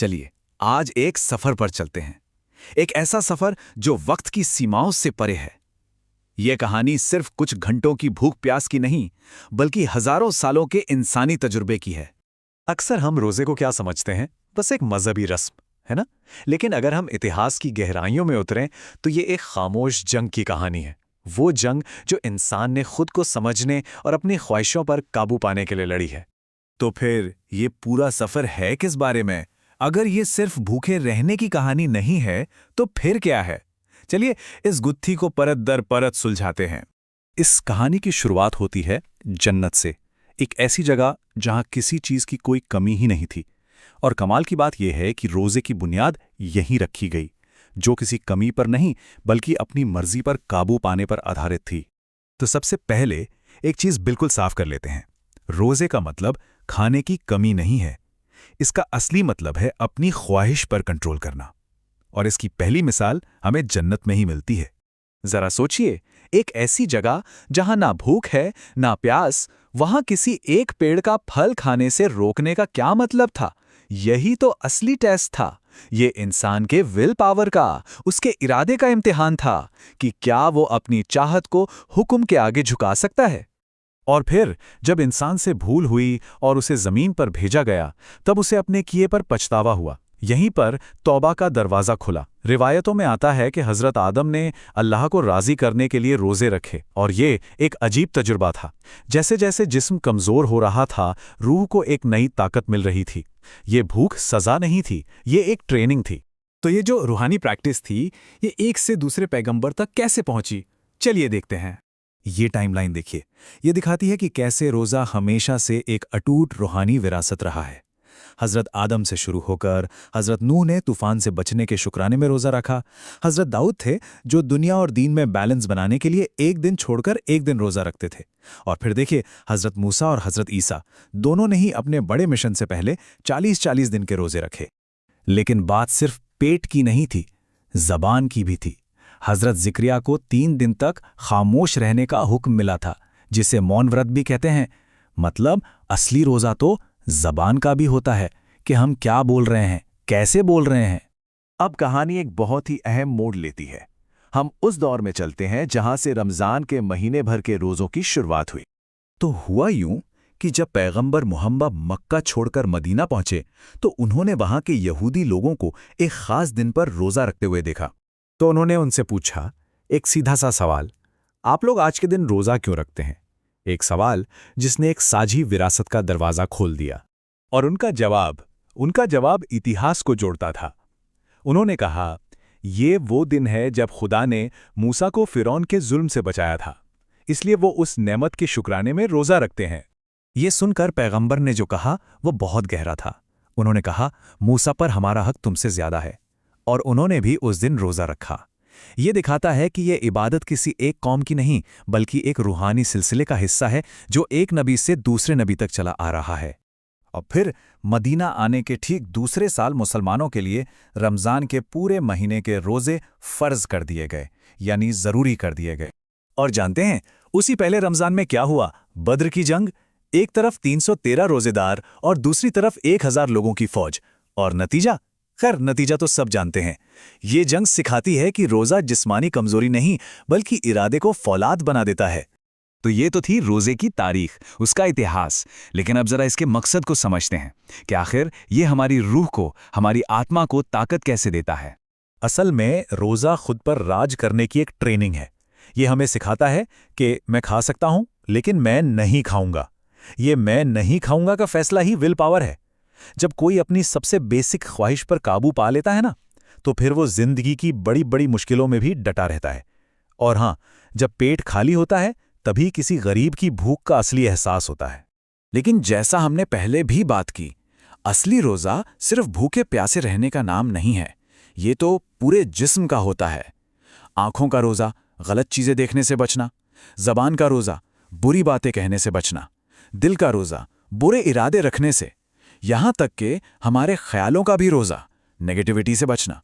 चलिए आज एक सफर पर चलते हैं। एक ऐसा सफर जो वक्त की सीमाओं से परे है। यह कहानी सिर्फ कुछ घंटों की भूख प्यास की नहीं, बल्कि हजारों सालों के इंसानी तजुर्बे की है। अक्सर हम रोजे को क्या समझते हैं? बस एक मजहबी रस्म, है ना? लेकिन अगर हम इतिहास की गहराइयों में उतरें तो ये एक खामोश जंग की कहानी है। वो जंग जो इंसान ने खुद को समझने और अपनी ख्वाहिशों पर काबू पाने के लिए लड़ी है। तो फिर ये पूरा सफर है किस बारे में? अगर ये सिर्फ भूखे रहने की कहानी नहीं है, तो फिर क्या है? चलिए इस गुत्थी को परत दर परत सुलझाते हैं। इस कहानी की शुरुआत होती है जन्नत से, एक ऐसी जगह जहां किसी चीज की कोई कमी ही नहीं थी। और कमाल की बात यह है कि रोजे की बुनियाद यहीं रखी गई, जो किसी कमी पर नहीं बल्कि अपनी मर्जी पर काबू पाने पर आधारित थी। तो सबसे पहले एक चीज बिल्कुल साफ कर लेते हैं। रोजे का मतलब खाने की कमी नहीं है। इसका असली मतलब है अपनी ख्वाहिश पर कंट्रोल करना। और इसकी पहली मिसाल हमें जन्नत में ही मिलती है। जरा सोचिए, एक ऐसी जगह जहां ना भूख है ना प्यास, वहां किसी एक पेड़ का फल खाने से रोकने का क्या मतलब था? यही तो असली टेस्ट था। ये इंसान के विल पावर का, उसके इरादे का इम्तिहान था कि क्या वो अपनी चाहत को हुक्म के आगे झुका सकता है। और फिर जब इंसान से भूल हुई और उसे जमीन पर भेजा गया, तब उसे अपने किए पर पछतावा हुआ। यहीं पर तौबा का दरवाज़ा खुला। रिवायतों में आता है कि हज़रत आदम ने अल्लाह को राज़ी करने के लिए रोज़े रखे, और ये एक अजीब तजुर्बा था। जैसे जैसे जिस्म कमज़ोर हो रहा था, रूह को एक नई ताकत मिल रही थी। ये भूख सज़ा नहीं थी, ये एक ट्रेनिंग थी। तो ये जो रूहानी प्रैक्टिस थी, ये एक से दूसरे पैगंबर तक कैसे पहुंची? चलिए देखते हैं। ये टाइमलाइन देखिए। ये दिखाती है कि कैसे रोज़ा हमेशा से एक अटूट रूहानी विरासत रहा है। हज़रत आदम से शुरू होकर हज़रत नूह ने तूफ़ान से बचने के शुक्राने में रोज़ा रखा। हज़रत दाऊद थे जो दुनिया और दीन में बैलेंस बनाने के लिए एक दिन छोड़कर एक दिन रोज़ा रखते थे। और फिर देखिए, हज़रत मूसा और हज़रत ईसा दोनों ने ही अपने बड़े मिशन से पहले 40-40 दिन के रोज़े रखे। लेकिन बात सिर्फ पेट की नहीं थी, ज़बान की भी थी। हज़रत ज़िक्रिया को 3 दिन तक खामोश रहने का हुक्म मिला था, जिसे मौन व्रत भी कहते हैं। मतलब असली रोज़ा तो ज़बान का भी होता है कि हम क्या बोल रहे हैं, कैसे बोल रहे हैं। अब कहानी एक बहुत ही अहम मोड़ लेती है। हम उस दौर में चलते हैं जहां से रमज़ान के महीने भर के रोज़ों की शुरुआत हुई। तो हुआ यूं कि जब पैगंबर मोहम्मद मक्का छोड़कर मदीना पहुंचे, तो उन्होंने वहां के यहूदी लोगों को एक खास दिन पर रोज़ा रखते हुए देखा। तो उन्होंने उनसे पूछा एक सीधा सा सवाल, आप लोग आज के दिन रोज़ा क्यों रखते हैं? एक सवाल जिसने एक साझी विरासत का दरवाज़ा खोल दिया। और उनका जवाब इतिहास को जोड़ता था। उन्होंने कहा, ये वो दिन है जब खुदा ने मूसा को फ़िरौन के जुल्म से बचाया था, इसलिए वो उस नेमत के शुक्राने में रोज़ा रखते हैं। ये सुनकर पैगंबर ने जो कहा वो बहुत गहरा था। उन्होंने कहा, मूसा पर हमारा हक तुमसे ज्यादा है। और उन्होंने भी उस दिन रोज़ा रखा। ये दिखाता है कि ये इबादत किसी एक कौम की नहीं, बल्कि एक रूहानी सिलसिले का हिस्सा है जो एक नबी से दूसरे नबी तक चला आ रहा है। और फिर मदीना आने के ठीक दूसरे साल मुसलमानों के लिए रमज़ान के पूरे महीने के रोज़े फ़र्ज कर दिए गए, यानी ज़रूरी कर दिए गए। और जानते हैं उसी पहले रमज़ान में क्या हुआ? बद्र की जंग। एक तरफ 313 रोज़ेदार और दूसरी तरफ 1000 लोगों की फौज। और नतीजा? खैर, नतीजा तो सब जानते हैं। ये जंग सिखाती है कि रोज़ा जिस्मानी कमज़ोरी नहीं, बल्कि इरादे को फौलाद बना देता है। तो ये तो थी रोज़े की तारीख, उसका इतिहास। लेकिन अब ज़रा इसके मकसद को समझते हैं कि आखिर ये हमारी रूह को, हमारी आत्मा को ताकत कैसे देता है। असल में रोज़ा खुद पर राज करने की एक ट्रेनिंग है। ये हमें सिखाता है कि मैं खा सकता हूं, लेकिन मैं नहीं खाऊंगा। ये मैं नहीं खाऊंगा का फैसला ही विल पावर है। जब कोई अपनी सबसे बेसिक ख्वाहिश पर काबू पा लेता है ना, तो फिर वो जिंदगी की बड़ी बड़ी मुश्किलों में भी डटा रहता है। और हां, जब पेट खाली होता है, तभी किसी गरीब की भूख का असली एहसास होता है। लेकिन जैसा हमने पहले भी बात की, असली रोज़ा सिर्फ भूखे प्यासे रहने का नाम नहीं है। ये तो पूरे जिस्म का होता है। आंखों का रोज़ा, गलत चीज़ें देखने से बचना। ज़बान का रोज़ा, बुरी बातें कहने से बचना। दिल का रोज़ा, बुरे इरादे रखने से। यहाँ तक कि हमारे ख्यालों का भी रोज़ा, नेगेटिविटी से बचना।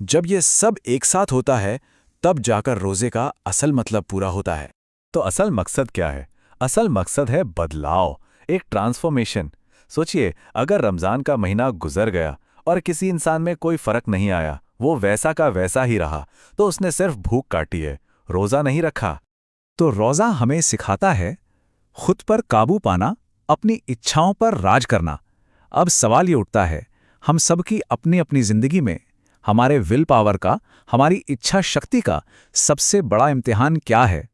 जब ये सब एक साथ होता है, तब जाकर रोज़े का असल मतलब पूरा होता है। तो असल मकसद क्या है? असल मकसद है बदलाव, एक ट्रांसफॉर्मेशन। सोचिए, अगर रमज़ान का महीना गुजर गया और किसी इंसान में कोई फर्क नहीं आया, वो वैसा का वैसा ही रहा, तो उसने सिर्फ भूख काटी है, रोज़ा नहीं रखा। तो रोज़ा हमें सिखाता है खुद पर काबू पाना, अपनी इच्छाओं पर राज करना। अब सवाल ये उठता है, हम सबकी अपनी अपनी जिंदगी में हमारे विल पावर का, हमारी इच्छा शक्ति का सबसे बड़ा इम्तिहान क्या है?